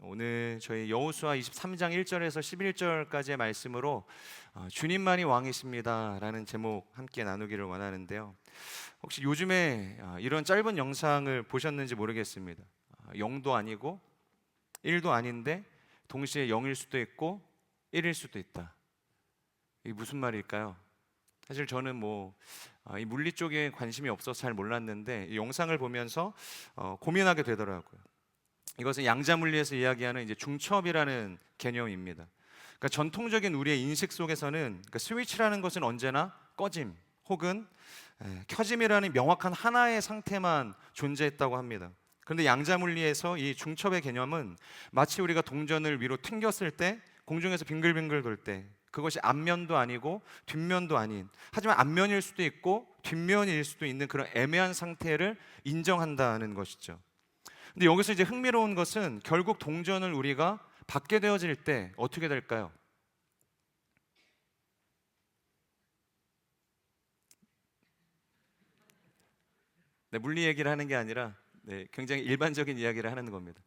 오늘 저희 여호수아 23장 1절에서 11절까지의 말씀으로 주님만이 왕이십니다 라는 제목 함께 나누기를 원하는데요. 혹시 요즘에 이런 짧은 영상을 보셨는지 모르겠습니다. 0도 아니고 1도 아닌데 동시에 0일 수도 있고 1일 수도 있다. 이게 무슨 말일까요? 사실 저는 이 물리 쪽에 관심이 없어서 잘 몰랐는데 이 영상을 보면서 고민하게 되더라고요. 이것은 양자물리에서 이야기하는 이제 중첩이라는 개념입니다. 그러니까 전통적인 우리의 인식 속에서는 그러니까 스위치라는 것은 언제나 꺼짐 혹은 켜짐이라는 명확한 하나의 상태만 존재했다고 합니다. 그런데 양자물리에서 이 중첩의 개념은 마치 우리가 동전을 위로 튕겼을 때 공중에서 빙글빙글 돌 때 그것이 앞면도 아니고 뒷면도 아닌, 하지만 앞면일 수도 있고 뒷면일 수도 있는 그런 애매한 상태를 인정한다는 것이죠. 근데 여기서 이제 흥미로운 것은 결국 동전을 우리가 받게 되어질 때 어떻게 될까요? 네, 물리 얘기를 하는 게 아니라 굉장히 일반적인 이야기를 하는 겁니다.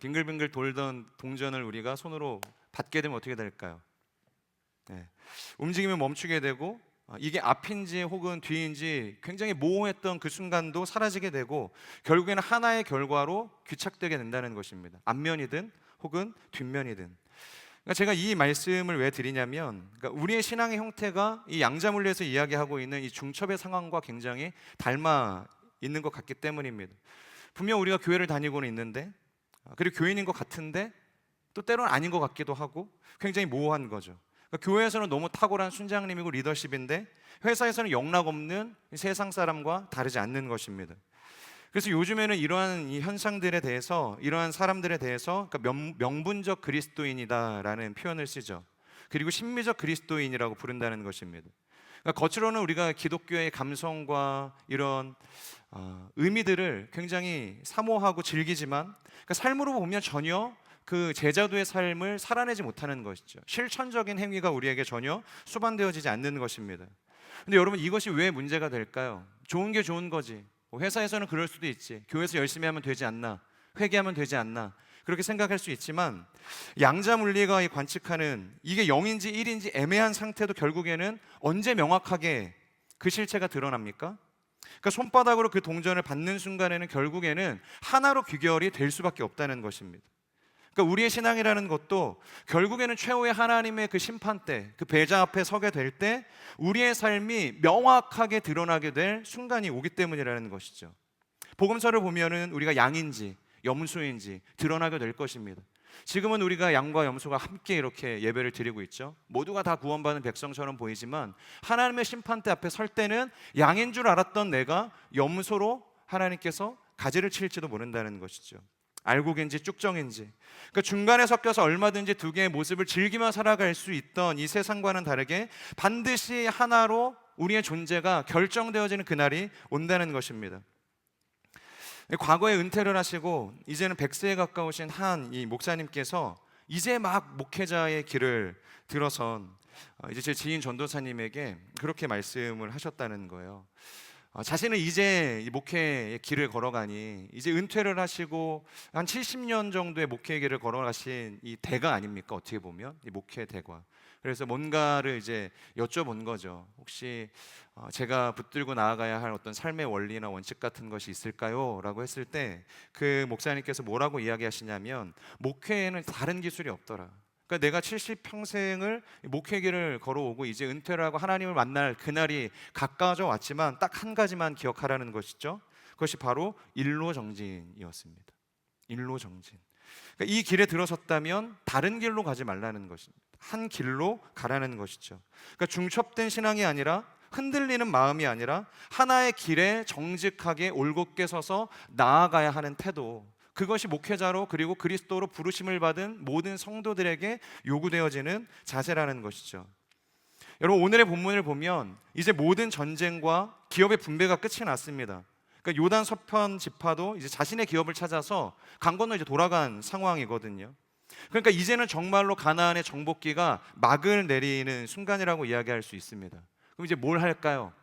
빙글빙글 돌던 동전을 우리가 손으로 받게 되면 어떻게 될까요? 움직이면 멈추게 되고 이게 앞인지 혹은 뒤인지 굉장히 모호했던 그 순간도 사라지게 되고 결국에는 하나의 결과로 귀착되게 된다는 것입니다. 앞면이든 혹은 뒷면이든. 그러니까 제가 이 말씀을 왜 드리냐면 우리의 신앙의 형태가 이 양자물리에서 이야기하고 있는 이 중첩의 상황과 굉장히 닮아 있는 것 같기 때문입니다. 분명 우리가 교회를 다니고는 있는데 그리고 교인인 것 같은데 또 때로는 아닌 것 같기도 하고 굉장히 모호한 거죠. 그러니까 교회에서는 너무 탁월한 순장님이고 리더십인데 회사에서는 영락없는 세상 사람과 다르지 않는 것입니다. 그래서 요즘에는 이러한 이 현상들에 대해서, 이러한 사람들에 대해서 명분적 그리스도인이다라는 표현을 쓰죠. 그리고 심미적 그리스도인이라고 부른다는 것입니다. 그러니까 겉으로는 우리가 기독교의 감성과 이런 의미들을 굉장히 사모하고 즐기지만 삶으로 보면 전혀 그 제자도의 삶을 살아내지 못하는 것이죠. 실천적인 행위가 우리에게 전혀 수반되어지지 않는 것입니다. 근데 여러분, 이것이 왜 문제가 될까요? 좋은 게 좋은 거지. 회사에서는 그럴 수도 있지. 교회에서 열심히 하면 되지 않나? 회개하면 되지 않나? 그렇게 생각할 수 있지만 양자 물리가 관측하는 이게 0인지 1인지 애매한 상태도 결국에는 언제 명확하게 그 실체가 드러납니까? 그러니까 손바닥으로 그 동전을 받는 순간에는 결국에는 하나로 귀결이 될 수밖에 없다는 것입니다. 그러니까 우리의 신앙이라는 것도 결국에는 최후의 하나님의 그 심판대, 그 배자 앞에 서게 될 때 우리의 삶이 명확하게 드러나게 될 순간이 오기 때문이라는 것이죠. 복음서를 보면은 우리가 양인지 염소인지 드러나게 될 것입니다. 지금은 우리가 양과 염소가 함께 이렇게 예배를 드리고 있죠. 모두가 다 구원받은 백성처럼 보이지만 하나님의 심판대 앞에 설 때는 양인 줄 알았던 내가 염소로 하나님께서 가지를 칠지도 모른다는 것이죠. 알곡인지 쭉정인지, 그러니까 중간에 섞여서 얼마든지 두 개의 모습을 즐기며 살아갈 수 있던 이 세상과는 다르게 반드시 하나로 우리의 존재가 결정되어지는 그날이 온다는 것입니다. 과거에 은퇴를 하시고 이제는 100세에 가까우신 한 이 목사님께서 이제 막 목회자의 길을 들어선 이제 제 지인 전도사님에게 그렇게 말씀을 하셨다는 거예요. 자신은 이제 이 목회의 길을 걸어가니 이제 은퇴를 하시고 한 70년 정도의 목회의 길을 걸어가신 이 대가 아닙니까? 어떻게 보면 이 목회 대가. 그래서 뭔가를 이제 여쭤본 거죠. 혹시 제가 붙들고 나아가야 할 어떤 삶의 원리나 원칙 같은 것이 있을까요? 라고 했을 때 그 목사님께서 뭐라고 이야기하시냐면 목회에는 다른 기술이 없더라. 그러니까 내가 70평생을 목회길을 걸어오고 이제 은퇴를 하고 하나님을 만날 그날이 가까워져 왔지만 딱 한 가지만 기억하라는 것이죠. 그것이 바로 일로정진이었습니다. 일로정진. 그러니까 이 길에 들어섰다면 다른 길로 가지 말라는 것입니다. 한 길로 가라는 것이죠. 그러니까 중첩된 신앙이 아니라 흔들리는 마음이 아니라 하나의 길에 정직하게 올곧게 서서 나아가야 하는 태도, 그것이 목회자로 그리고 그리스도로 부르심을 받은 모든 성도들에게 요구되어지는 자세라는 것이죠. 여러분, 오늘의 본문을 보면 이제 모든 전쟁과 기업의 분배가 끝이 났습니다. 그러니까 요단 서편 지파도 이제 자신의 기업을 찾아서 강 건너 이제 돌아간 상황이거든요. 그러니까 이제는 정말로 가나안의 정복기가 막을 내리는 순간이라고 이야기할 수 있습니다. 그럼 이제 뭘 할까요?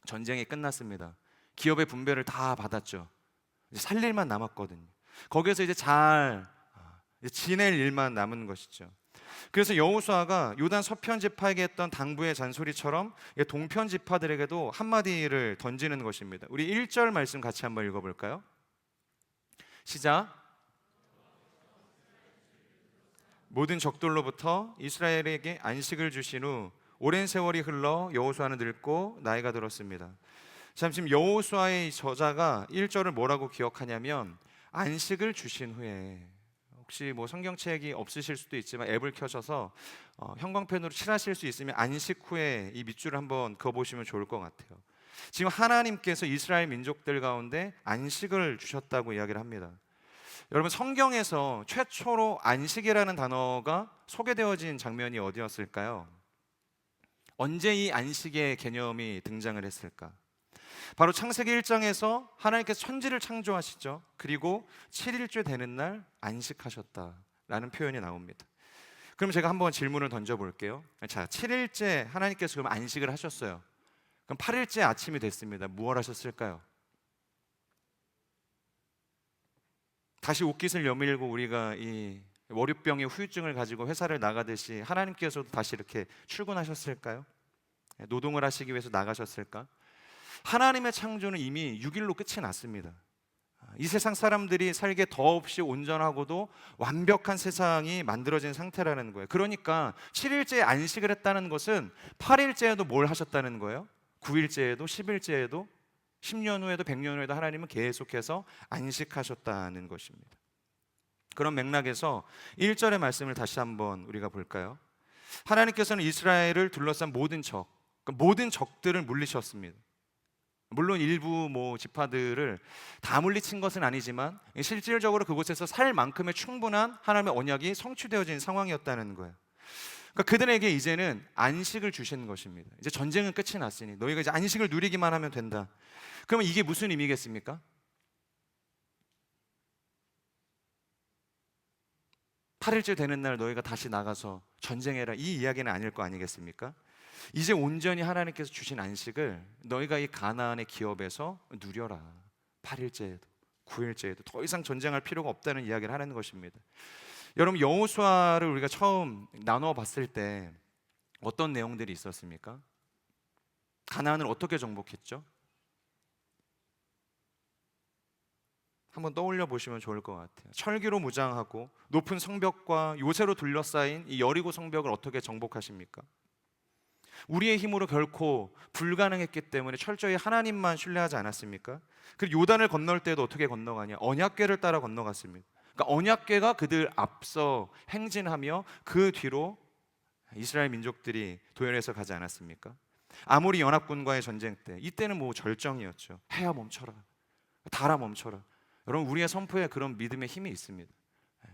전쟁이 끝났습니다. 기업의 분배를 다 받았죠. 이제 살 일만 남았거든요. 거기에서 이제 잘 이제 지낼 일만 남은 것이죠. 그래서 여호수아가 요단 서편 지파에게 했던 당부의 잔소리처럼 동편 지파들에게도 한마디를 던지는 것입니다. 우리 1절 말씀 같이 한번 읽어볼까요? 시작. 모든 적들로부터 이스라엘에게 안식을 주신 후 오랜 세월이 흘러 여호수아는 늙고 나이가 들었습니다. 참, 지금 여호수아의 저자가 1절을 뭐라고 기억하냐면 안식을 주신 후에, 혹시 뭐 성경책이 없으실 수도 있지만 앱을 켜셔서 형광펜으로 칠하실 수 있으면 안식 후에 이 밑줄을 한번 그어보시면 좋을 것 같아요. 지금 하나님께서 이스라엘 민족들 가운데 안식을 주셨다고 이야기를 합니다. 여러분, 성경에서 최초로 안식이라는 단어가 소개되어진 장면이 어디였을까요? 언제 이 안식의 개념이 등장을 했을까? 바로 창세기 1장에서 하나님께서 천지를 창조하시죠. 그리고 7일째 되는 날 안식하셨다라는 표현이 나옵니다. 그럼 제가 한번 질문을 던져볼게요. 자, 7일째 하나님께서 그럼 안식을 하셨어요. 그럼 8일째 아침이 됐습니다. 무엇 하셨을까요? 다시 옷깃을 여밀고 우리가 이 월요병의 후유증을 가지고 회사를 나가듯이 하나님께서도 다시 이렇게 출근하셨을까요? 노동을 하시기 위해서 나가셨을까? 하나님의 창조는 이미 6일로 끝이 났습니다. 이 세상 사람들이 살기에 더없이 온전하고도 완벽한 세상이 만들어진 상태라는 거예요. 그러니까 7일째에 안식을 했다는 것은 8일째에도 뭘 하셨다는 거예요? 9일째에도 10일째에도 10년 후에도 100년 후에도 하나님은 계속해서 안식하셨다는 것입니다. 그런 맥락에서 1절의 말씀을 다시 한번 우리가 볼까요? 하나님께서는 이스라엘을 둘러싼 모든 모든 적들을 물리셨습니다. 물론 일부 지파들을 다 물리친 것은 아니지만 실질적으로 그곳에서 살 만큼의 충분한 하나님의 언약이 성취되어진 상황이었다는 거예요. 그러니까 그들에게 이제는 안식을 주시는 것입니다. 이제 전쟁은 끝이 났으니 너희가 이제 안식을 누리기만 하면 된다. 그러면 이게 무슨 의미겠습니까? 8일째 되는 날 너희가 다시 나가서 전쟁해라, 이 이야기는 아닐 거 아니겠습니까? 이제 온전히 하나님께서 주신 안식을 너희가 이 가나안의 기업에서 누려라. 8일째에도 9일째에도 더 이상 전쟁할 필요가 없다는 이야기를 하는 것입니다. 여러분, 여호수아를 우리가 처음 나누어 봤을 때 어떤 내용들이 있었습니까? 가나안을 어떻게 정복했죠? 한번 떠올려 보시면 좋을 것 같아요. 철기로 무장하고 높은 성벽과 요새로 둘러싸인 이 여리고 성벽을 어떻게 정복하십니까? 우리의 힘으로 결코 불가능했기 때문에 철저히 하나님만 신뢰하지 않았습니까? 그리고 요단을 건널 때도 어떻게 건너가냐? 언약궤를 따라 건너갔습니다. 그러니까 언약궤가 그들 앞서 행진하며 그 뒤로 이스라엘 민족들이 도열해서 가지 않았습니까? 아모리 연합군과의 전쟁 때, 이때는 절정이었죠. 해야 멈춰라, 달아 멈춰라. 여러분, 우리의 선포에 그런 믿음의 힘이 있습니다.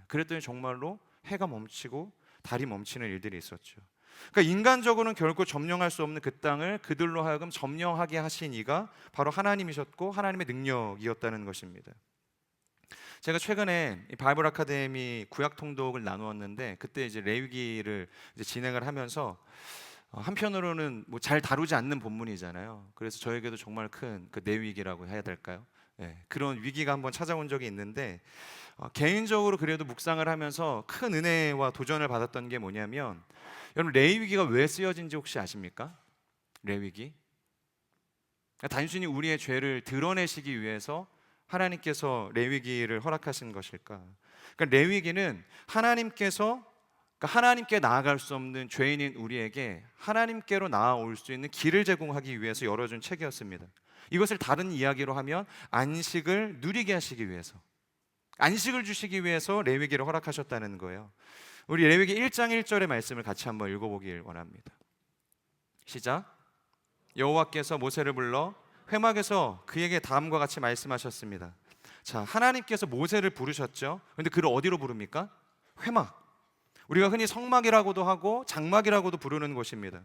그랬더니 정말로 해가 멈추고 달이 멈추는 일들이 있었죠. 그러니까 인간적으로는 결코 점령할 수 없는 그 땅을 그들로 하여금 점령하게 하신 이가 바로 하나님이셨고 하나님의 능력이었다는 것입니다. 제가 최근에 바이블 아카데미 구약 통독을 나누었는데, 그때 이제 레위기를 이제 진행을 하면서 한편으로는 잘 다루지 않는 본문이잖아요. 그래서 저에게도 정말 큰 그 내위기라고 해야 될까요? 그런 위기가 한번 찾아온 적이 있는데, 개인적으로 그래도 묵상을 하면서 큰 은혜와 도전을 받았던 게 뭐냐면, 여러분, 레위기가 왜 쓰여진지 혹시 아십니까? 레위기, 단순히 우리의 죄를 드러내시기 위해서 하나님께서 레위기를 허락하신 것일까? 그러니까 레위기는 하나님께 나아갈 수 없는 죄인인 우리에게 하나님께로 나아올 수 있는 길을 제공하기 위해서 열어준 책이었습니다. 이것을 다른 이야기로 하면 안식을 누리게 하시기 위해서, 안식을 주시기 위해서 레위기를 허락하셨다는 거예요. 우리 레위기 1장 1절의 말씀을 같이 한번 읽어보길 원합니다. 시작. 여호와께서 모세를 불러 회막에서 그에게 다음과 같이 말씀하셨습니다. 자, 하나님께서 모세를 부르셨죠. 그런데 그를 어디로 부릅니까? 회막. 우리가 흔히 성막이라고도 하고 장막이라고도 부르는 곳입니다.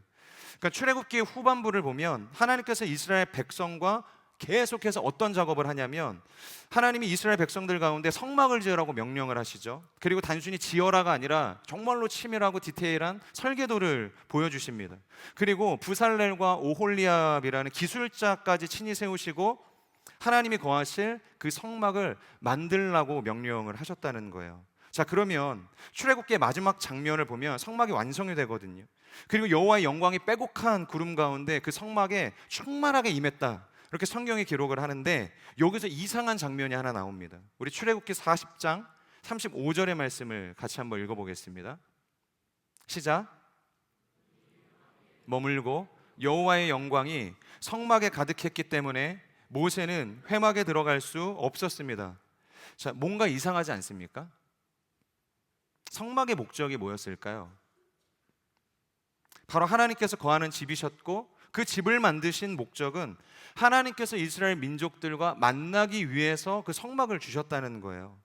그러니까 출애굽기 후반부를 보면 하나님께서 이스라엘 백성과 계속해서 어떤 작업을 하냐면, 하나님이 이스라엘 백성들 가운데 성막을 지으라고 명령을 하시죠. 그리고 단순히 지어라가 아니라 정말로 치밀하고 디테일한 설계도를 보여주십니다. 그리고 부살렐과 오홀리압이라는 기술자까지 친히 세우시고 하나님이 거하실 그 성막을 만들라고 명령을 하셨다는 거예요. 자, 그러면 출애굽기의 마지막 장면을 보면 성막이 완성이 되거든요. 그리고 여호와의 영광이 빼곡한 구름 가운데 그 성막에 충만하게 임했다, 이렇게 성경이 기록을 하는데, 여기서 이상한 장면이 하나 나옵니다. 우리 출애굽기 40장 35절의 말씀을 같이 한번 읽어보겠습니다. 시작. 머물고 여호와의 영광이 성막에 가득했기 때문에 모세는 회막에 들어갈 수 없었습니다. 자, 뭔가 이상하지 않습니까? 성막의 목적이 뭐였을까요? 바로 하나님께서 거하는 집이셨고, 그 집을 만드신 목적은 하나님께서 이스라엘 민족들과 만나기 위해서 그 성막을 주셨다는 거예요.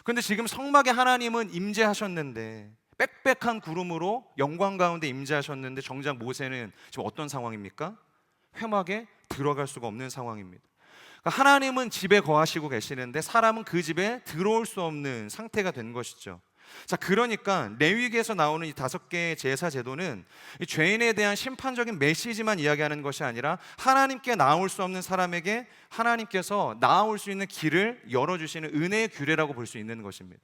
그런데 지금 성막에 하나님은 임재하셨는데, 빽빽한 구름으로 영광 가운데 임재하셨는데, 정작 모세는 지금 어떤 상황입니까? 회막에 들어갈 수가 없는 상황입니다. 그러니까 하나님은 집에 거하시고 계시는데 사람은 그 집에 들어올 수 없는 상태가 된 것이죠. 자, 그러니까 레위기에서 나오는 이 5개의 제사 제도는 이 죄인에 대한 심판적인 메시지만 이야기하는 것이 아니라 하나님께 나올 수 없는 사람에게 하나님께서 나올 수 있는 길을 열어주시는 은혜의 규례라고 볼 수 있는 것입니다.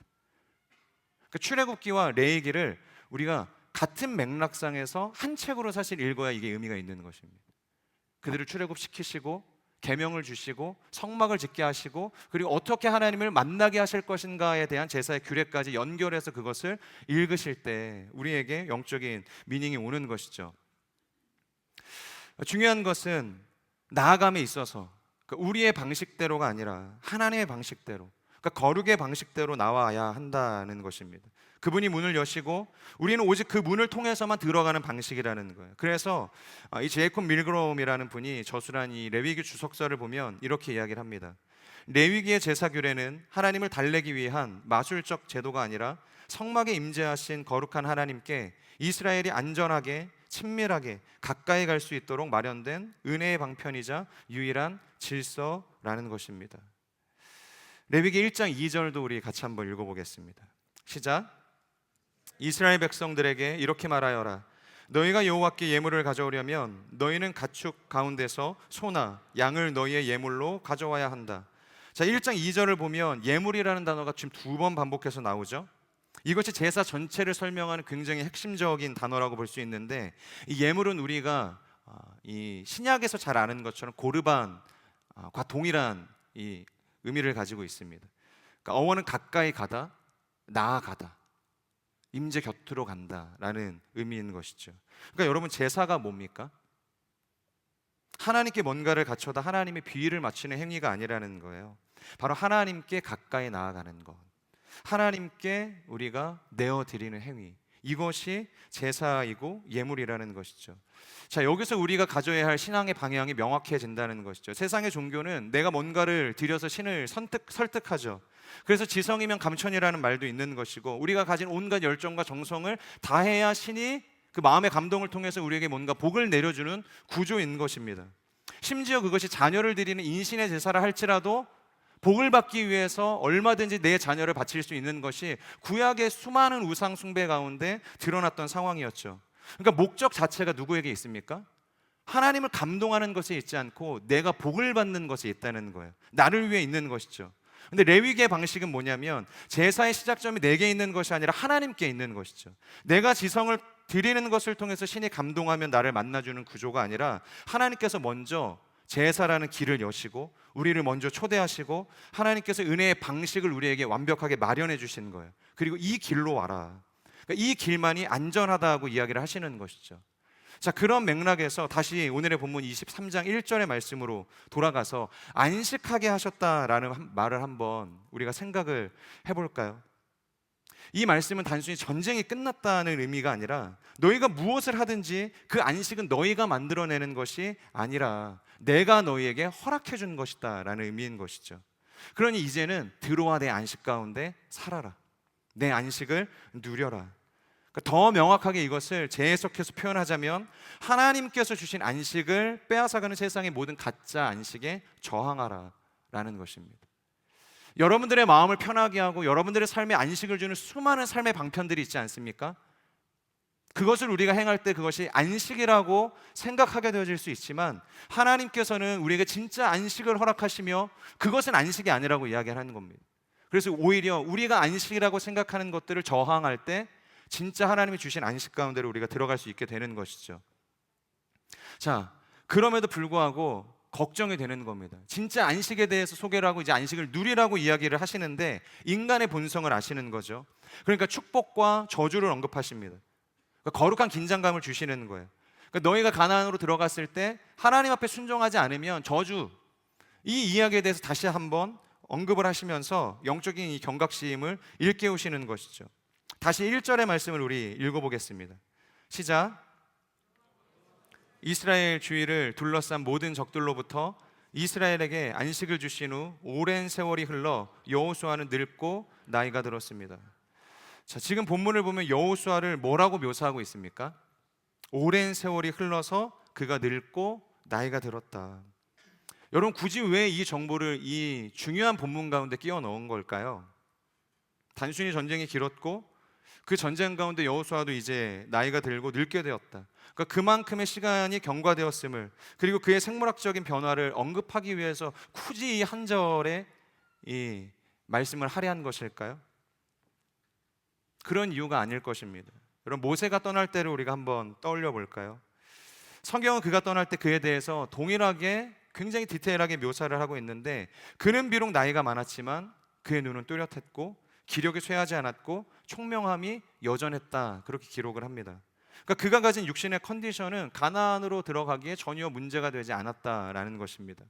그 출애굽기와 레위기를 우리가 같은 맥락상에서 한 책으로 사실 읽어야 이게 의미가 있는 것입니다. 그들을 출애굽시키시고 계명을 주시고 성막을 짓게 하시고, 그리고 어떻게 하나님을 만나게 하실 것인가에 대한 제사의 규례까지 연결해서 그것을 읽으실 때 우리에게 영적인 미닝이 오는 것이죠. 중요한 것은 나아감에 있어서 우리의 방식대로가 아니라 하나님의 방식대로, 그러니까 거룩의 방식대로 나와야 한다는 것입니다. 그분이 문을 여시고 우리는 오직 그 문을 통해서만 들어가는 방식이라는 거예요. 그래서 이 제이콥 밀그롬이라는 분이 저술한 이 레위기 주석서를 보면 이렇게 이야기를 합니다. 레위기의 제사 규례는 하나님을 달래기 위한 마술적 제도가 아니라 성막에 임재하신 거룩한 하나님께 이스라엘이 안전하게 친밀하게 가까이 갈 수 있도록 마련된 은혜의 방편이자 유일한 질서라는 것입니다. 레위기 1장 2절도 우리 같이 한번 읽어보겠습니다. 시작. 이스라엘 백성들에게 이렇게 말하여라. 너희가 여호와께 예물을 가져오려면 너희는 가축 가운데서 소나 양을 너희의 예물로 가져와야 한다. 자, 1장 2절을 보면 예물이라는 단어가 지금 2번 반복해서 나오죠. 이것이 제사 전체를 설명하는 굉장히 핵심적인 단어라고 볼 수 있는데, 이 예물은 우리가 이 신약에서 잘 아는 것처럼 고르반과 동일한 이 의미를 가지고 있습니다. 그러니까 어원은 가까이 가다, 나아가다, 임재 곁으로 간다라는 의미인 것이죠. 그러니까 여러분, 제사가 뭡니까? 하나님께 뭔가를 갖춰다 하나님의 비위를 맞추는 행위가 아니라는 거예요. 바로 하나님께 가까이 나아가는 것, 하나님께 우리가 내어드리는 행위, 이것이 제사이고 예물이라는 것이죠. 자, 여기서 우리가 가져야 할 신앙의 방향이 명확해진다는 것이죠. 세상의 종교는 내가 뭔가를 드려서 신을 설득하죠. 그래서 지성이면 감천이라는 말도 있는 것이고, 우리가 가진 온갖 열정과 정성을 다해야 신이 그 마음의 감동을 통해서 우리에게 뭔가 복을 내려주는 구조인 것입니다. 심지어 그것이 자녀를 드리는 인신의 제사를 할지라도 복을 받기 위해서 얼마든지 내 자녀를 바칠 수 있는 것이 구약의 수많은 우상 숭배 가운데 드러났던 상황이었죠. 그러니까 목적 자체가 누구에게 있습니까? 하나님을 감동하는 것에 있지 않고 내가 복을 받는 것에 있다는 거예요. 나를 위해 있는 것이죠. 근데 레위기의 방식은 뭐냐면, 제사의 시작점이 내게 있는 것이 아니라 하나님께 있는 것이죠. 내가 지성을 드리는 것을 통해서 신이 감동하면 나를 만나주는 구조가 아니라, 하나님께서 먼저 제사라는 길을 여시고 우리를 먼저 초대하시고 하나님께서 은혜의 방식을 우리에게 완벽하게 마련해 주신 거예요. 그리고 이 길로 와라, 그러니까 이 길만이 안전하다고 이야기를 하시는 것이죠. 자, 그런 맥락에서 다시 오늘의 본문 23장 1절의 말씀으로 돌아가서 안식하게 하셨다라는 말을 한번 우리가 생각을 해볼까요? 이 말씀은 단순히 전쟁이 끝났다는 의미가 아니라, 너희가 무엇을 하든지 그 안식은 너희가 만들어내는 것이 아니라 내가 너희에게 허락해 준 것이다 라는 의미인 것이죠. 그러니 이제는 들어와 내 안식 가운데 살아라, 내 안식을 누려라. 더 명확하게 이것을 재해석해서 표현하자면, 하나님께서 주신 안식을 빼앗아가는 세상의 모든 가짜 안식에 저항하라 라는 것입니다. 여러분들의 마음을 편하게 하고 여러분들의 삶에 안식을 주는 수많은 삶의 방편들이 있지 않습니까? 그것을 우리가 행할 때 그것이 안식이라고 생각하게 되어질 수 있지만, 하나님께서는 우리에게 진짜 안식을 허락하시며 그것은 안식이 아니라고 이야기하는 겁니다. 그래서 오히려 우리가 안식이라고 생각하는 것들을 저항할 때 진짜 하나님이 주신 안식 가운데로 우리가 들어갈 수 있게 되는 것이죠. 자, 그럼에도 불구하고 걱정이 되는 겁니다. 진짜 안식에 대해서 소개를 하고 이제 안식을 누리라고 이야기를 하시는데 인간의 본성을 아시는 거죠. 그러니까 축복과 저주를 언급하십니다. 그러니까 거룩한 긴장감을 주시는 거예요. 그러니까 너희가 가나안으로 들어갔을 때 하나님 앞에 순종하지 않으면 저주, 이 이야기에 대해서 다시 한번 언급을 하시면서 영적인 이 경각심을 일깨우시는 것이죠. 다시 1절의 말씀을 우리 읽어보겠습니다. 시작. 이스라엘 주위를 둘러싼 모든 적들로부터 이스라엘에게 안식을 주신 후 오랜 세월이 흘러 여호수아는 늙고 나이가 들었습니다. 자, 지금 본문을 보면 여호수아를 뭐라고 묘사하고 있습니까? 오랜 세월이 흘러서 그가 늙고 나이가 들었다. 여러분, 굳이 왜 이 정보를 이 중요한 본문 가운데 끼워 넣은 걸까요? 단순히 전쟁이 길었고 그 전쟁 가운데 여호수아도 이제 나이가 들고 늙게 되었다. 그러니까 그만큼의 시간이 경과되었음을, 그리고 그의 생물학적인 변화를 언급하기 위해서 굳이 이 한 절에 이 말씀을 할애한 것일까요? 그런 이유가 아닐 것입니다. 여러분, 모세가 떠날 때를 우리가 한번 떠올려 볼까요? 성경은 그가 떠날 때 그에 대해서 동일하게 굉장히 디테일하게 묘사를 하고 있는데, 그는 비록 나이가 많았지만 그의 눈은 또렷했고 기력이 쇠하지 않았고 총명함이 여전했다, 그렇게 기록을 합니다. 그러니까 그가 가진 육신의 컨디션은 가나안으로 들어가기에 전혀 문제가 되지 않았다라는 것입니다.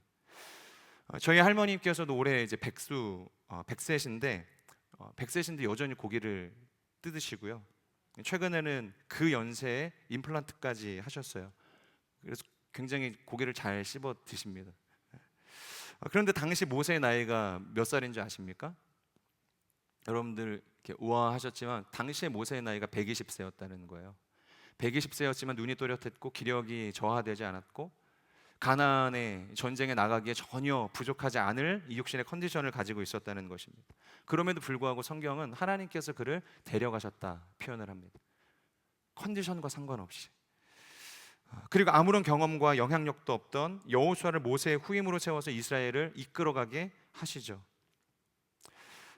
저희 할머님께서도 올해 이제 백세신데 여전히 고기를 뜯으시고요. 최근에는 그 연세에 임플란트까지 하셨어요. 그래서 굉장히 고기를 잘 씹어 드십니다. 그런데 당시 모세의 나이가 몇 살인지 아십니까? 여러분들 이렇게 우아하셨지만 당시의 모세의 나이가 120세였다는 거예요. 120세였지만 눈이 또렷했고 기력이 저하되지 않았고 가나안의 전쟁에 나가기에 전혀 부족하지 않을 이 육신의 컨디션을 가지고 있었다는 것입니다. 그럼에도 불구하고 성경은 하나님께서 그를 데려가셨다 표현을 합니다. 컨디션과 상관없이. 그리고 아무런 경험과 영향력도 없던 여호수아를 모세의 후임으로 세워서 이스라엘을 이끌어가게 하시죠.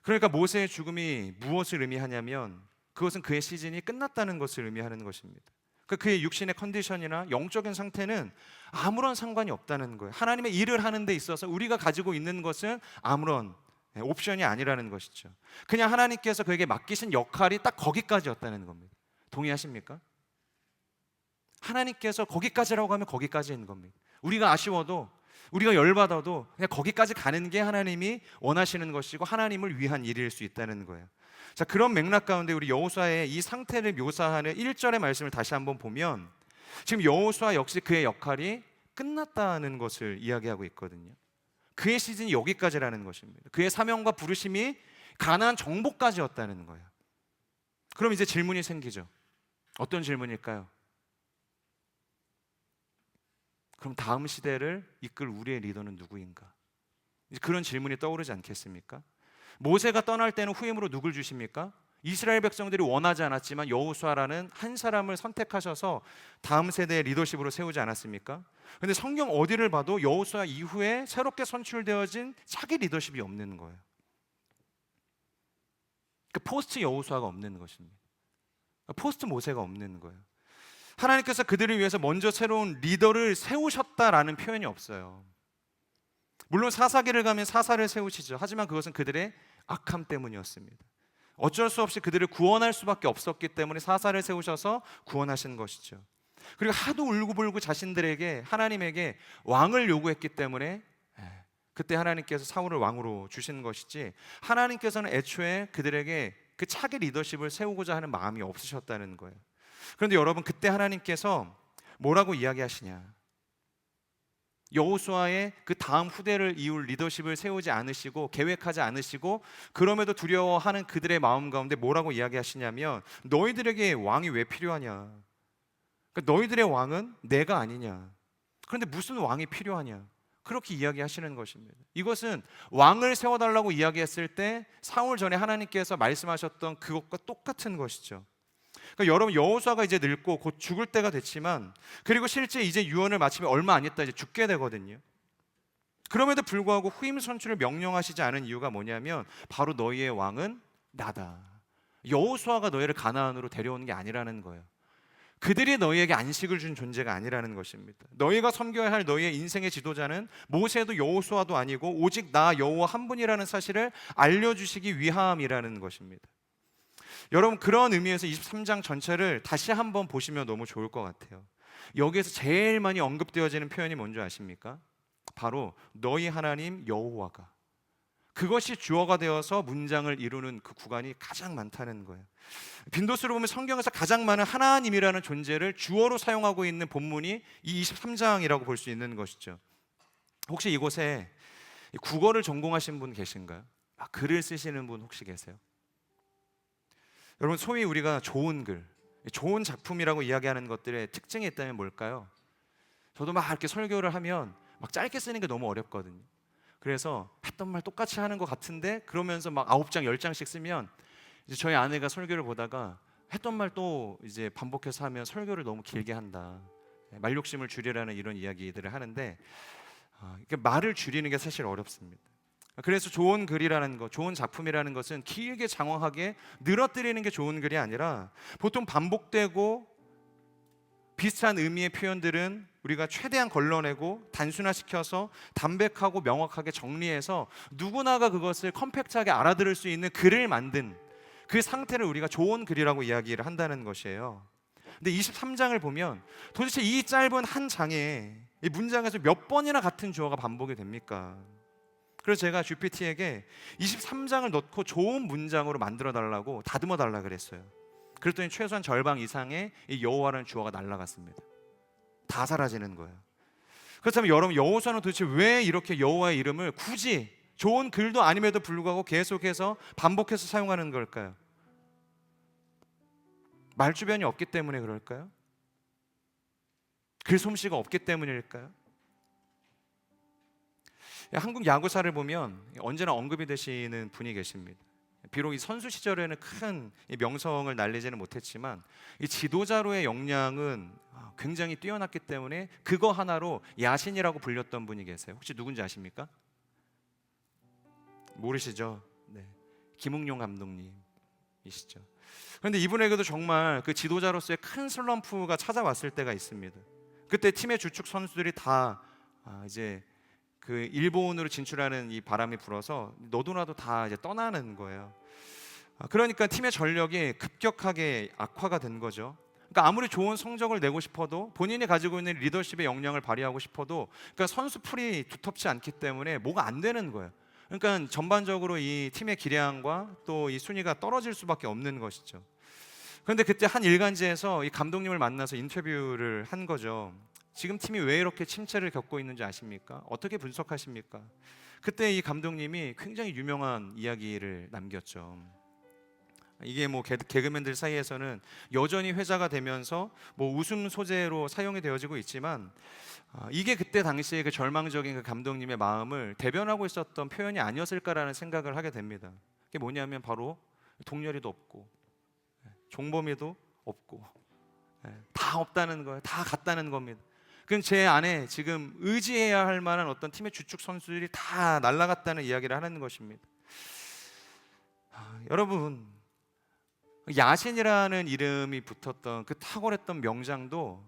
그러니까 모세의 죽음이 무엇을 의미하냐면 그것은 그의 시즌이 끝났다는 것을 의미하는 것입니다. 그러니까 그의 육신의 컨디션이나 영적인 상태는 아무런 상관이 없다는 거예요. 하나님의 일을 하는 데 있어서 우리가 가지고 있는 것은 아무런 옵션이 아니라는 것이죠. 그냥 하나님께서 그에게 맡기신 역할이 딱 거기까지였다는 겁니다. 동의하십니까? 하나님께서 거기까지라고 하면 거기까지인 겁니다. 우리가 아쉬워도, 우리가 열받아도 그냥 거기까지 가는 게 하나님이 원하시는 것이고 하나님을 위한 일일 수 있다는 거예요. 자, 그런 맥락 가운데 우리 여호수아의 이 상태를 묘사하는 1절의 말씀을 다시 한번 보면 지금 여호수아 역시 그의 역할이 끝났다는 것을 이야기하고 있거든요. 그의 시즌이 여기까지라는 것입니다. 그의 사명과 부르심이 가나안 정복까지였다는 거예요. 그럼 이제 질문이 생기죠. 어떤 질문일까요? 그럼 다음 시대를 이끌 우리의 리더는 누구인가? 그런 질문이 떠오르지 않겠습니까? 모세가 떠날 때는 후임으로 누굴 주십니까? 이스라엘 백성들이 원하지 않았지만 여호수아라는 한 사람을 선택하셔서 다음 세대의 리더십으로 세우지 않았습니까? 그런데 성경 어디를 봐도 여호수아 이후에 새롭게 선출되어진 차기 리더십이 없는 거예요. 그러니까 포스트 여호수아가 없는 것입니다. 포스트 모세가 없는 거예요. 하나님께서 그들을 위해서 먼저 새로운 리더를 세우셨다라는 표현이 없어요. 물론 사사기를 가면 사사를 세우시죠. 하지만 그것은 그들의 악함 때문이었습니다. 어쩔 수 없이 그들을 구원할 수밖에 없었기 때문에 사사를 세우셔서 구원하신 것이죠. 그리고 하도 울고불고 자신들에게 하나님에게 왕을 요구했기 때문에 그때 하나님께서 사울을 왕으로 주신 것이지, 하나님께서는 애초에 그들에게 그 차기 리더십을 세우고자 하는 마음이 없으셨다는 거예요. 그런데 여러분, 그때 하나님께서 뭐라고 이야기하시냐? 여호수아의 그 다음 후대를 이을 리더십을 세우지 않으시고 계획하지 않으시고 그럼에도 두려워하는 그들의 마음 가운데 뭐라고 이야기하시냐면 너희들에게 왕이 왜 필요하냐? 그러니까 너희들의 왕은 내가 아니냐? 그런데 무슨 왕이 필요하냐? 그렇게 이야기하시는 것입니다. 이것은 왕을 세워달라고 이야기했을 때 사울 전에 하나님께서 말씀하셨던 그것과 똑같은 것이죠. 그러니까 여러분, 여호수아가 이제 늙고 곧 죽을 때가 됐지만, 그리고 실제 이제 유언을 마치면 얼마 안 있다 이제 죽게 되거든요. 그럼에도 불구하고 후임 선출을 명령하시지 않은 이유가 뭐냐면 바로 너희의 왕은 나다. 여호수아가 너희를 가나안으로 데려오는 게 아니라는 거예요. 그들이 너희에게 안식을 준 존재가 아니라는 것입니다. 너희가 섬겨야 할 너희의 인생의 지도자는 모세도 여호수아도 아니고 오직 나 여호와 한 분이라는 사실을 알려주시기 위함이라는 것입니다. 여러분, 그런 의미에서 23장 전체를 다시 한번 보시면 너무 좋을 것 같아요. 여기에서 제일 많이 언급되어지는 표현이 뭔지 아십니까? 바로 너희 하나님 여호와가. 그것이 주어가 되어서 문장을 이루는 그 구간이 가장 많다는 거예요. 빈도수로 보면 성경에서 가장 많은 하나님이라는 존재를 주어로 사용하고 있는 본문이 이 23장이라고 볼 수 있는 것이죠. 혹시 이곳에 국어를 전공하신 분 계신가요? 글을 쓰시는 분 혹시 계세요? 여러분, 소위 우리가 좋은 글, 좋은 작품이라고 이야기하는 것들의 특징이 있다면 뭘까요? 저도 막 이렇게 설교를 하면 막 짧게 쓰는 게 너무 어렵거든요. 그래서 했던 말 똑같이 하는 것 같은데 그러면서 막 9장 10장씩 쓰면 이제 저희 아내가 설교를 보다가 했던 말 또 이제 반복해서 하면 설교를 너무 길게 한다, 말욕심을 줄이라는 이런 이야기들을 하는데 말을 줄이는 게 사실 어렵습니다. 그래서 좋은 글이라는 것, 좋은 작품이라는 것은 길게 장황하게 늘어뜨리는 게 좋은 글이 아니라 보통 반복되고 비슷한 의미의 표현들은 우리가 최대한 걸러내고 단순화시켜서 담백하고 명확하게 정리해서 누구나가 그것을 컴팩트하게 알아들을 수 있는 글을 만든 그 상태를 우리가 좋은 글이라고 이야기를 한다는 것이에요. 근데 23장을 보면 도대체 이 짧은 한 장에 이 문장에서 몇 번이나 같은 주어가 반복이 됩니까? 그래서 제가 GPT에게 23장을 넣고 좋은 문장으로 만들어 달라고 다듬어 달라 그랬어요. 그랬더니 최소한 절반 이상의 이 여호와라는 주어가 날아갔습니다. 다 사라지는 거예요. 그렇다면 여러분, 여호수아는 도대체 왜 이렇게 여호와의 이름을 굳이 좋은 글도 아님에도 불구하고 계속해서 반복해서 사용하는 걸까요? 말주변이 없기 때문에 그럴까요? 글 솜씨가 없기 때문일까요? 한국 야구사를 보면 언제나 언급이 되시는 분이 계십니다. 비록 이 선수 시절에는 큰 명성을 날리지는 못했지만 이 지도자로의 역량은 굉장히 뛰어났기 때문에 그거 하나로 야신이라고 불렸던 분이 계세요. 혹시 누군지 아십니까? 모르시죠? 네, 김웅용 감독님이시죠. 그런데 이분에게도 정말 그 지도자로서의 큰 슬럼프가 찾아왔을 때가 있습니다. 그때 팀의 주축 선수들이 다 이제 그 일본으로 진출하는 이 바람이 불어서 너도나도 다 이제 떠나는 거예요. 그러니까 팀의 전력이 급격하게 악화가 된 거죠. 그러니까 아무리 좋은 성적을 내고 싶어도 본인이 가지고 있는 리더십의 역량을 발휘하고 싶어도 그러니까 선수 풀이 두텁지 않기 때문에 뭐가 안 되는 거예요. 그러니까 전반적으로 이 팀의 기량과 또 이 순위가 떨어질 수밖에 없는 것이죠. 그런데 그때 한 일간지에서 이 감독님을 만나서 인터뷰를 한 거죠. 지금 팀이 왜 이렇게 침체를 겪고 있는지 아십니까? 어떻게 분석하십니까? 그때 이 감독님이 굉장히 유명한 이야기를 남겼죠. 이게 뭐 개그맨들 사이에서는 여전히 회자가 되면서 뭐 웃음 소재로 사용이 되어지고 있지만 이게 그때 당시에 그 절망적인 그 감독님의 마음을 대변하고 있었던 표현이 아니었을까라는 생각을 하게 됩니다. 그게 뭐냐면 바로 동료리도 없고 종범이도 없고 다 없다는 거예요. 다 같다는 겁니다. 그건 제 안에 지금 의지해야 할 만한 어떤 팀의 주축 선수들이 다 날아갔다는 이야기를 하는 것입니다. 여러분, 야신이라는 이름이 붙었던 그 탁월했던 명장도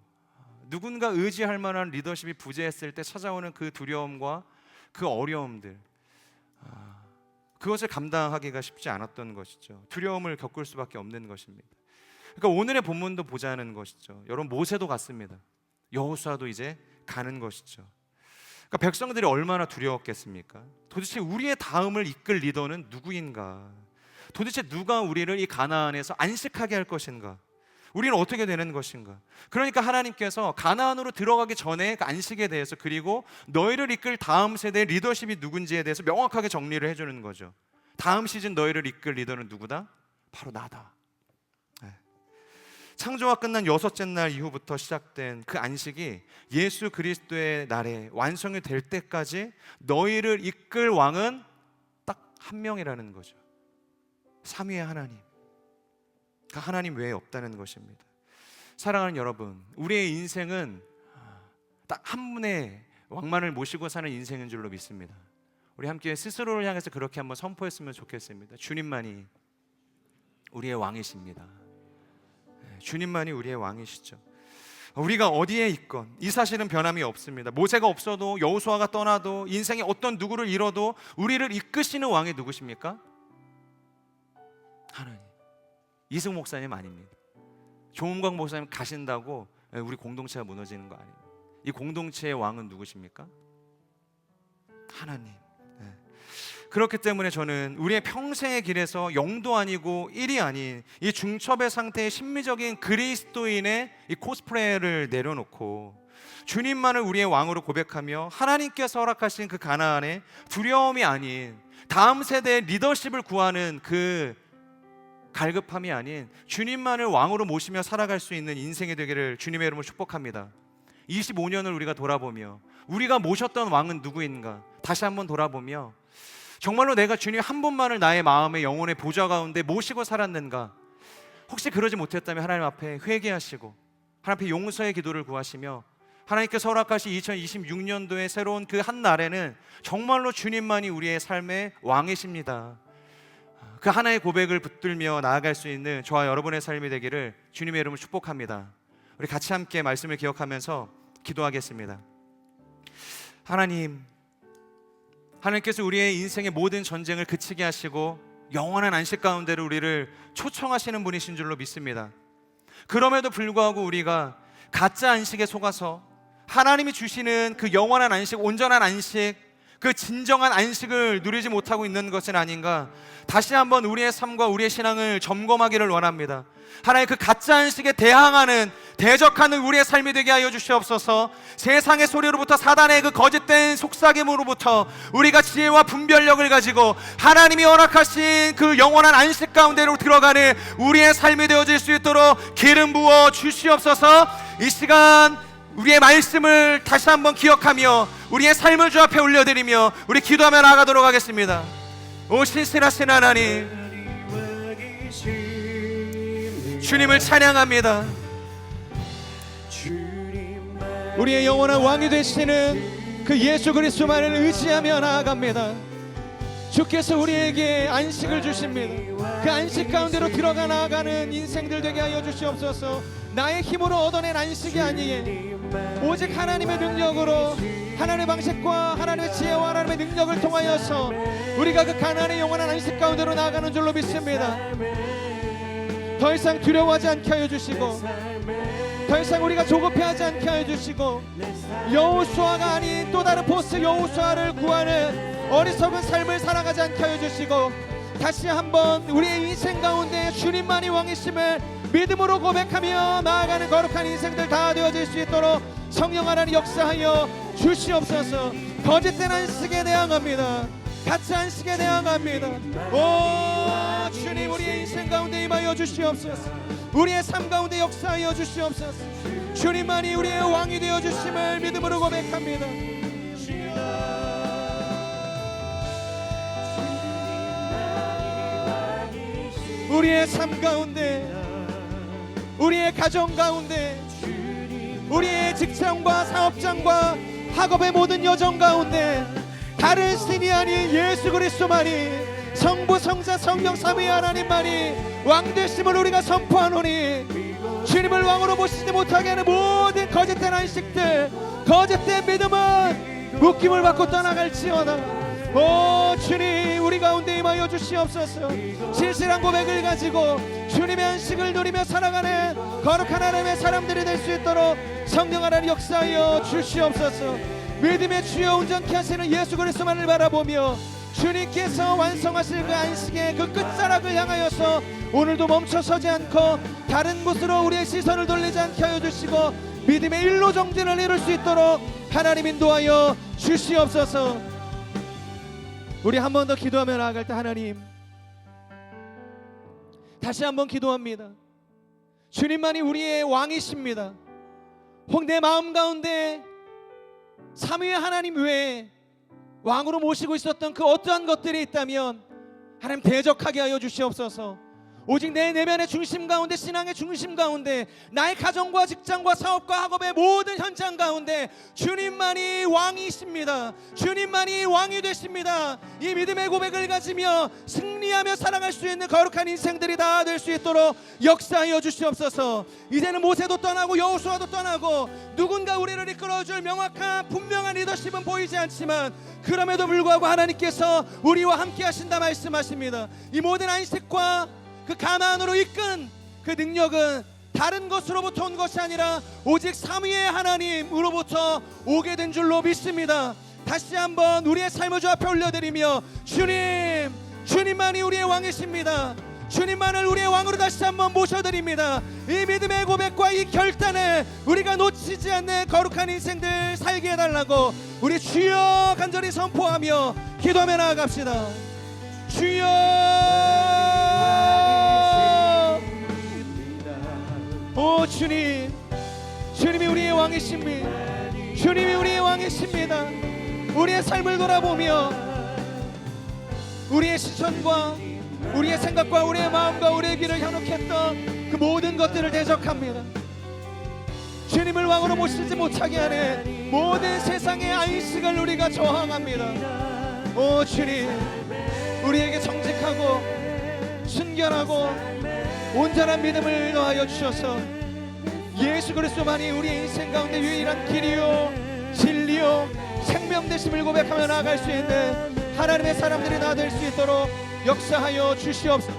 누군가 의지할 만한 리더십이 부재했을 때 찾아오는 그 두려움과 그 어려움들, 그것을 감당하기가 쉽지 않았던 것이죠. 두려움을 겪을 수밖에 없는 것입니다. 그러니까 오늘의 본문도 보자는 것이죠. 여러분, 모세도 갔습니다. 여호수아도 이제 가는 것이죠. 그러니까 백성들이 얼마나 두려웠겠습니까? 도대체 우리의 다음을 이끌 리더는 누구인가? 도대체 누가 우리를 이 가나안에서 안식하게 할 것인가? 우리는 어떻게 되는 것인가? 그러니까 하나님께서 가나안으로 들어가기 전에 그 안식에 대해서, 그리고 너희를 이끌 다음 세대의 리더십이 누군지에 대해서 명확하게 정리를 해주는 거죠. 다음 시즌 너희를 이끌 리더는 누구다? 바로 나다. 창조가 끝난 6째 날 이후부터 시작된 그 안식이 예수 그리스도의 날에 완성이 될 때까지 너희를 이끌 왕은 딱 한 명이라는 거죠. 삼위의 하나님. 그 하나님 외에 없다는 것입니다. 사랑하는 여러분, 우리의 인생은 딱 한 분의 왕만을 모시고 사는 인생인 줄로 믿습니다. 우리 함께 스스로를 향해서 그렇게 한번 선포했으면 좋겠습니다. 주님만이 우리의 왕이십니다. 주님만이 우리의 왕이시죠. 우리가 어디에 있건 이 사실은 변함이 없습니다. 모세가 없어도, 여호수아가 떠나도, 인생의 어떤 누구를 잃어도 우리를 이끄시는 왕이 누구십니까? 하나님. 이승 목사님 아닙니다. 조은광 목사님 가신다고 우리 공동체가 무너지는 거 아닙니다. 이 공동체의 왕은 누구십니까? 하나님. 그렇기 때문에 저는 우리의 평생의 길에서 0도 아니고 1이 아닌 이 중첩의 상태의 심미적인 그리스도인의 이 코스프레를 내려놓고 주님만을 우리의 왕으로 고백하며 하나님께서 허락하신 그 가나안의 두려움이 아닌 다음 세대의 리더십을 구하는 그 갈급함이 아닌 주님만을 왕으로 모시며 살아갈 수 있는 인생이 되기를 주님의 이름으로 축복합니다. 25년을 우리가 돌아보며 우리가 모셨던 왕은 누구인가 다시 한번 돌아보며 정말로 내가 주님 한 분만을 나의 마음의 영혼의 보좌 가운데 모시고 살았는가? 혹시 그러지 못했다면 하나님 앞에 회개하시고 하나님 앞에 용서의 기도를 구하시며 하나님께서 허락하신 2026년도의 새로운 그 한 날에는 정말로 주님만이 우리의 삶의 왕이십니다. 그 하나의 고백을 붙들며 나아갈 수 있는 저와 여러분의 삶이 되기를 주님의 이름으로 축복합니다. 우리 같이 함께 말씀을 기억하면서 기도하겠습니다. 하나님께서 우리의 인생의 모든 전쟁을 그치게 하시고 영원한 안식 가운데로 우리를 초청하시는 분이신 줄로 믿습니다. 그럼에도 불구하고 우리가 가짜 안식에 속아서 하나님이 주시는 그 영원한 안식, 온전한 안식, 그 진정한 안식을 누리지 못하고 있는 것은 아닌가? 다시 한번 우리의 삶과 우리의 신앙을 점검하기를 원합니다. 하나님 그 가짜 안식에 대항하는, 대적하는 우리의 삶이 되게 하여 주시옵소서. 세상의 소리로부터, 사단의 그 거짓된 속삭임으로부터 우리가 지혜와 분별력을 가지고 하나님이 허락하신 그 영원한 안식 가운데로 들어가는 우리의 삶이 되어질 수 있도록 기름 부어 주시옵소서. 이 시간 우리의 말씀을 다시 한번 기억하며 우리의 삶을 주 앞에 올려드리며 우리 기도하며 나아가도록 하겠습니다. 오 신실하신 하나님, 주님을 찬양합니다. 우리의 영원한 왕이 되시는 그 예수 그리스도만을 의지하며 나아갑니다. 주께서 우리에게 안식을 주십니다. 그 안식 가운데로 들어가 나아가는 인생들 되게 하여 주시옵소서. 나의 힘으로 얻어낸 안식이 아니에 오직 하나님의 능력으로, 하나님의 방식과 하나님의 지혜와 하나님의 능력을 통하여서 우리가 그 가나안의 영원한 안식 가운데로 나아가는 줄로 믿습니다. 더 이상 두려워하지 않게 하여 주시고, 더 이상 우리가 조급해하지 않게 하여 주시고, 여호수아가 아닌 또 다른 보스 여호수아를 구하는 어리석은 삶을 살아가지 않게 하여 주시고, 다시 한번 우리의 인생 가운데 주님만이 왕이심을 믿음으로 고백하며 나아가는 거룩한 인생들 다 되어질 수 있도록 성령 하나님 역사하여 주시옵소서. 거짓된 안식에 대항합니다. 가짜 안식에 대항합니다. 오 주님, 우리의 인생 가운데 임하여 주시옵소서. 우리의 삶 가운데 역사하여 주시옵소서. 주님만이 우리의 왕이 되어 주심을 믿음으로 고백합니다. 우리의 삶 가운데, 우리의 가정 가운데, 우리의 직장과 사업장과 학업의 모든 여정 가운데 다른 신이 아닌 예수 그리스도만이, 성부 성자 성령 삼위 하나님만이 왕 되심을 우리가 선포하노니, 주님을 왕으로 모시지 못하게 하는 모든 거짓된 안식들, 거짓된 믿음은 묶임을 받고 떠나갈지어다. 오 주님, 우리 가운데 임하여 주시옵소서. 진실한 고백을 가지고 주님의 안식을 누리며 살아가는 거룩한 하나님의 사람들이 될 수 있도록 성령 하나님 역사하여 주시옵소서. 믿음의 주여 온전케 하시는 예수 그리스도만을 바라보며 주님께서 완성하실 그 안식의 그 끝자락을 향하여서 오늘도 멈춰서지 않고 다른 곳으로 우리의 시선을 돌리지 않게 하여 주시고 믿음의 일로 정진을 이룰 수 있도록 하나님 인도하여 주시옵소서. 우리 한 번 더 기도하며 나아갈 때, 하나님 다시 한번 기도합니다. 주님만이 우리의 왕이십니다. 혹 내 마음 가운데 삼위의 하나님 외에 왕으로 모시고 있었던 그 어떠한 것들이 있다면 하나님 대적하게 하여 주시옵소서. 오직 내 내면의 중심 가운데, 신앙의 중심 가운데, 나의 가정과 직장과 사업과 학업의 모든 현장 가운데 주님만이 왕이십니다. 주님만이 왕이 되십니다. 이 믿음의 고백을 가지며 승리하며 살아갈 수 있는 거룩한 인생들이 다 될 수 있도록 역사하여 주시옵소서. 이제는 모세도 떠나고 여호수아도 떠나고 누군가 우리를 이끌어줄 명확한 분명한 리더십은 보이지 않지만, 그럼에도 불구하고 하나님께서 우리와 함께 하신다 말씀하십니다. 이 모든 안식과 그 가나안으로 이끈 그 능력은 다른 것으로부터 온 것이 아니라 오직 삼위의 하나님으로부터 오게 된 줄로 믿습니다. 다시 한번 우리의 삶을 주 앞에 올려드리며, 주님만이 우리의 왕이십니다. 주님만을 우리의 왕으로 다시 한번 모셔드립니다. 이 믿음의 고백과 이 결단을 우리가 놓치지 않는 거룩한 인생들 살게 해달라고 우리 주여 간절히 선포하며 기도하며 나아갑시다. 주여, 오 주님, 주님이 우리의 왕이십니다. 주님이 우리의 왕이십니다. 우리의 삶을 돌아보며 우리의 시선과 우리의 생각과 우리의 마음과 우리의 귀를 현혹했던 그 모든 것들을 대적합니다. 주님을 왕으로 모시지 못하게 하는 모든 세상의 안식을 우리가 저항합니다. 오 주님, 우리에게 정직하고 순결하고 온전한 믿음을 더하여 주셔서 예수 그리스도만이 우리의 인생 가운데 유일한 길이요 진리요 생명 되심을 고백하며 나아갈 수 있는 하나님의 사람들이 다 될 수 있도록 역사하여 주시옵소서.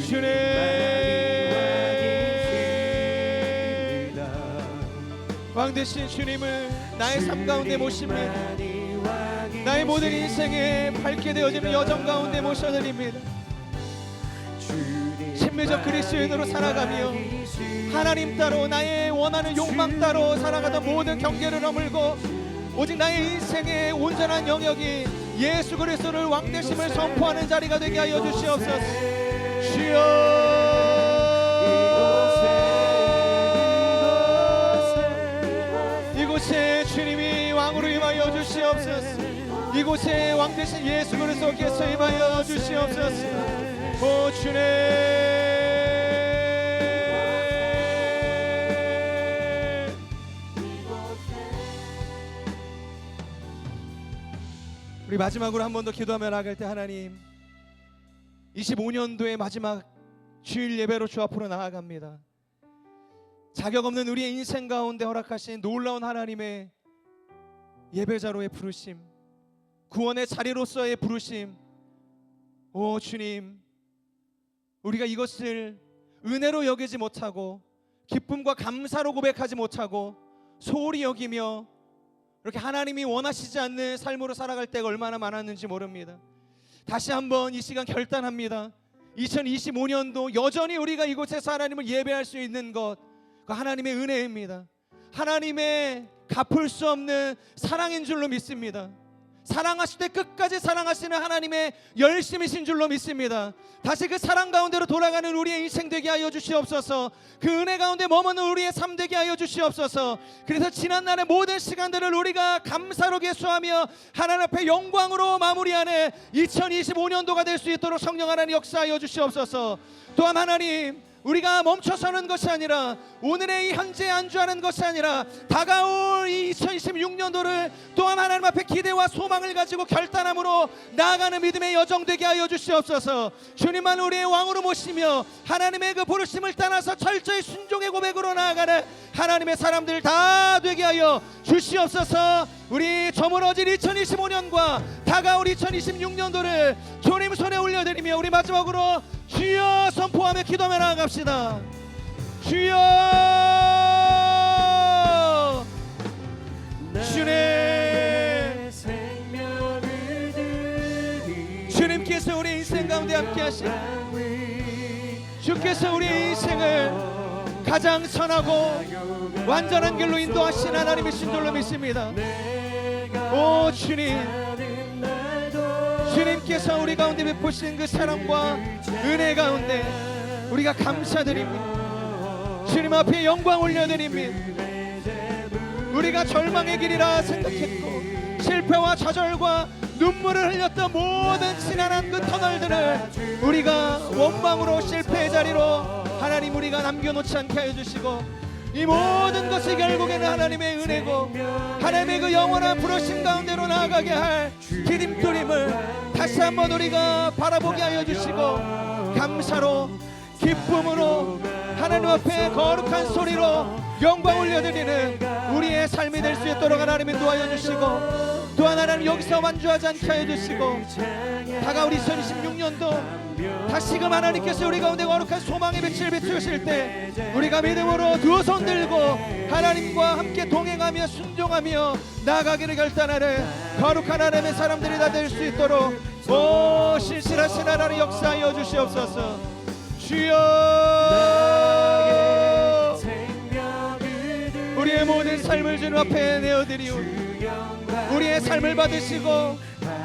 주님, 왕 되신 주님을 나의 삶 가운데 모십니다. 나의 모든 인생에 밝게 되어지는 여정 가운데 모셔드립니다. 신비적 그리스도인으로 살아가며 하나님 따로 나의 원하는 욕망 따로 살아가던 모든 경계를 허물고 오직 나의 인생의 온전한 영역이 예수 그리스도를 왕 되심을 선포하는 자리가 되게 하여 주시옵소서. 주여, 이곳에 주님이 왕으로 임하여 주시옵소서. 이곳에 왕 되신 예수 그리스도께서 임하여 주시옵소서. 오 주님, 우리 마지막으로 한 번 더 기도하며 나아갈 때, 하나님 25년도의 마지막 주일 예배로 주 앞으로 나아갑니다. 자격 없는 우리의 인생 가운데 허락하신 놀라운 하나님의 예배자로의 부르심, 구원의 자리로서의 부르심, 오 주님, 우리가 이것을 은혜로 여기지 못하고 기쁨과 감사로 고백하지 못하고 소홀히 여기며 이렇게 하나님이 원하시지 않는 삶으로 살아갈 때가 얼마나 많았는지 모릅니다. 다시 한번 이 시간 결단합니다. 2025년도 여전히 우리가 이곳에서 하나님을 예배할 수 있는 것, 그 하나님의 은혜입니다. 하나님의 갚을 수 없는 사랑인 줄로 믿습니다. 사랑하실 때 끝까지 사랑하시는 하나님의 열심이신 줄로 믿습니다. 다시 그 사랑 가운데로 돌아가는 우리의 인생 되게 하여 주시옵소서. 그 은혜 가운데 머무는 우리의 삶 되게 하여 주시옵소서. 그래서 지난날의 모든 시간들을 우리가 감사로 계수하며 하나님 앞에 영광으로 마무리하는 2025년도가 될 수 있도록 성령 하나님 역사하여 주시옵소서. 또한 하나님, 우리가 멈춰서는 것이 아니라 오늘의 이 현재에 안주하는 것이 아니라 다가올 이 2026년도를 또한 하나님 앞에 기대와 소망을 가지고 결단함으로 나아가는 믿음의 여정 되게 하여 주시옵소서. 주님만 우리의 왕으로 모시며 하나님의 그 부르심을 따라서 철저히 순종의 고백으로 나아가는 하나님의 사람들 다 되게 하여 주시옵소서. 우리 저물어질 2025년과 다가올 2026년도를 주님 손에 올려드리며 우리 마지막으로 주여 선포하며 기도하며 나아갑시다. 주여, 주님께서 우리 인생 가운데 함께 하신 주께서 우리 인생을 가장 선하고 완전한 길로 인도하신 하나님이신 줄로 믿습니다. 오 주님, 주님께서 우리 가운데 베푸신 그 사랑과 은혜 가운데 우리가 감사드립니다. 주님 앞에 영광 올려드립니다. 우리가 절망의 길이라 생각했고 실패와 좌절과 눈물을 흘렸던 모든 지난한 그 터널들을 우리가 원망으로 실패의 자리로 하나님 우리가 남겨놓지 않게 하여 주시고, 이 모든 것이 결국에는 하나님의 은혜고 하나님의 그 영원한 부르심 가운데로 나아가게 할 디딤돌임을 다시 한번 우리가 바라보게 하여 주시고, 감사로 기쁨으로 하나님 앞에 거룩한 소리로 영광 올려드리는 우리의 삶이 될 수 있도록 하나님 인도하여 주시고, 또한 하나님 여기서 완주하지 않게 하여 주시고, 다가올 2026년도 다시금 하나님께서 우리 가운데 거룩한 소망의 빛을 비추실 때 우리가 믿음으로 두 손 들고 하나님과 함께 동행하며 순종하며 나아가기를 결단하는 거룩한 하나님의 사람들이 다 될 수 있도록 오 신실하신 하나님 역사하여 주시옵소서. 주여, 우리의 모든 삶을 주님 앞에 내어드리오. 우리의 삶을 받으시고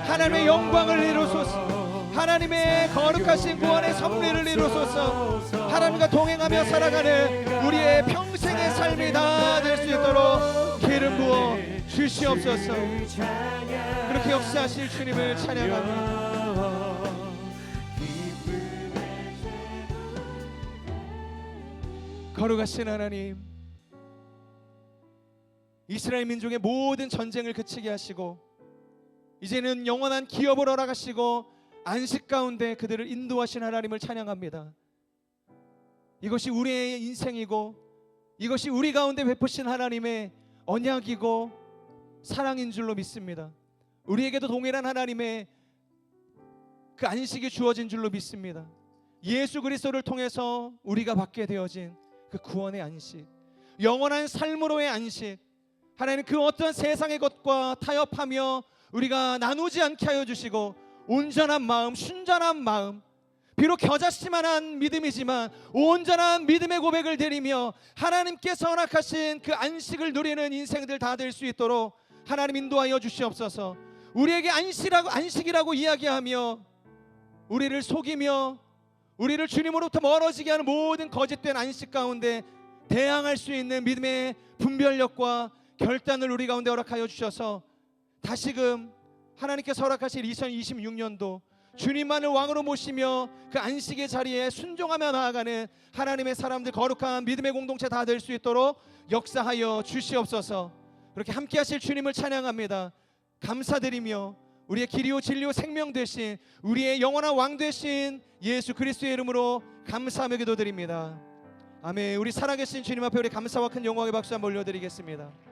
하나님의 영광을 이루소서. 하나님의 거룩하신 구원의 섭리를 이루소서. 하나님과 동행하며 살아가는 우리의 평생의 삶이 다 될 수 있도록 기름 부어 주시옵소서. 그렇게 역사하실 주님을 찬양합니다. 거룩하신 하나님, 이스라엘 민족의 모든 전쟁을 그치게 하시고 이제는 영원한 기업을 허락하시고 안식 가운데 그들을 인도하신 하나님을 찬양합니다. 이것이 우리의 인생이고 이것이 우리 가운데 베푸신 하나님의 언약이고 사랑인 줄로 믿습니다. 우리에게도 동일한 하나님의 그 안식이 주어진 줄로 믿습니다. 예수 그리스도를 통해서 우리가 받게 되어진 그 구원의 안식, 영원한 삶으로의 안식, 하나님 그 어떤 세상의 것과 타협하며 우리가 나누지 않게 하여 주시고 온전한 마음, 순전한 마음, 비록 겨자씨만한 믿음이지만 온전한 믿음의 고백을 드리며 하나님께서 허락하신 그 안식을 누리는 인생들 다 될 수 있도록 하나님 인도하여 주시옵소서. 우리에게 안식이라고 이야기하며 우리를 속이며 우리를 주님으로부터 멀어지게 하는 모든 거짓된 안식 가운데 대항할 수 있는 믿음의 분별력과 결단을 우리 가운데 허락하여 주셔서 다시금 하나님께서 허락하실 2026년도 주님만을 왕으로 모시며 그 안식의 자리에 순종하며 나아가는 하나님의 사람들, 거룩한 믿음의 공동체 다 될 수 있도록 역사하여 주시옵소서. 그렇게 함께 하실 주님을 찬양합니다. 감사드리며 우리의 길이요 진리요 생명 되신 우리의 영원한 왕 되신 예수 그리스도의 이름으로 감사하며 기도드립니다. 아멘. 우리 살아계신 주님 앞에 우리 감사와 큰 영광의 박수 한번 올려드리겠습니다.